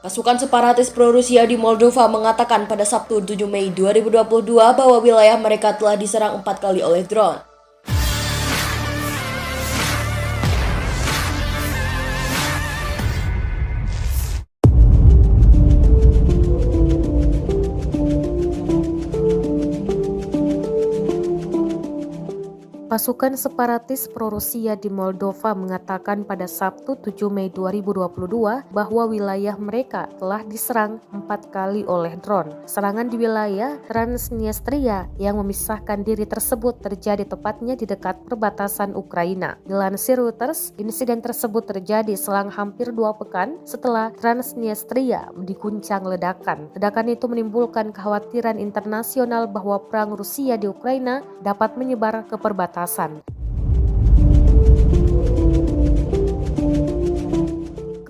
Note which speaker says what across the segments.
Speaker 1: Pasukan separatis pro-Rusia di Moldova mengatakan pada Sabtu 7 Mei 2022 bahwa wilayah mereka telah diserang 4 kali oleh drone.
Speaker 2: Pasukan separatis pro-Rusia di Moldova mengatakan pada Sabtu 7 Mei 2022 bahwa wilayah mereka telah diserang 4 kali oleh drone. Serangan di wilayah Transnistria yang memisahkan diri tersebut terjadi tepatnya di dekat perbatasan Ukraina. Dilansir Reuters, insiden tersebut terjadi selang hampir 2 pekan setelah Transnistria diguncang ledakan. Ledakan itu menimbulkan kekhawatiran internasional bahwa perang Rusia di Ukraina dapat menyebar ke perbatasan.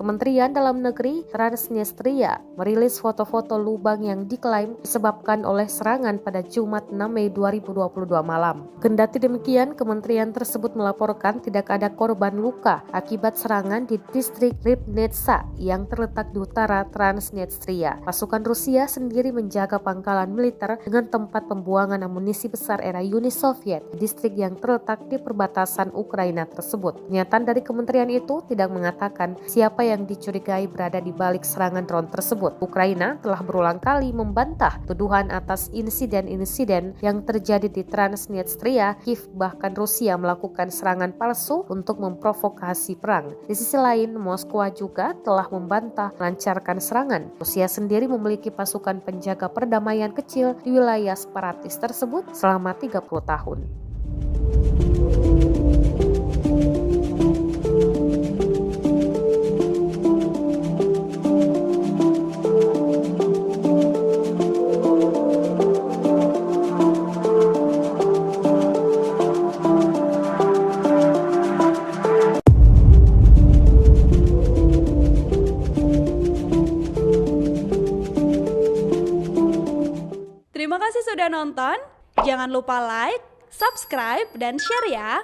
Speaker 2: Kementerian Dalam Negeri Transnistria merilis foto-foto lubang yang diklaim disebabkan oleh serangan pada Jumat 6 Mei 2022 malam. Kendati demikian, kementerian tersebut melaporkan tidak ada korban luka akibat serangan di distrik Ribnitsa yang terletak di utara Transnistria. Pasukan Rusia sendiri menjaga pangkalan militer dengan tempat pembuangan amunisi besar era Uni Soviet di distrik yang terletak di perbatasan Ukraina tersebut. Pernyataan dari kementerian itu tidak mengatakan siapa yang dicurigai berada di balik serangan drone tersebut. Ukraina telah berulang kali membantah tuduhan atas insiden-insiden yang terjadi di Transnistria. Kiev bahkan Rusia melakukan serangan palsu untuk memprovokasi perang. Di sisi lain, Moskwa juga telah membantah melancarkan serangan. Rusia sendiri memiliki pasukan penjaga perdamaian kecil di wilayah separatis tersebut selama 30 tahun.
Speaker 3: Terima kasih sudah nonton. Jangan lupa like, subscribe, dan share ya.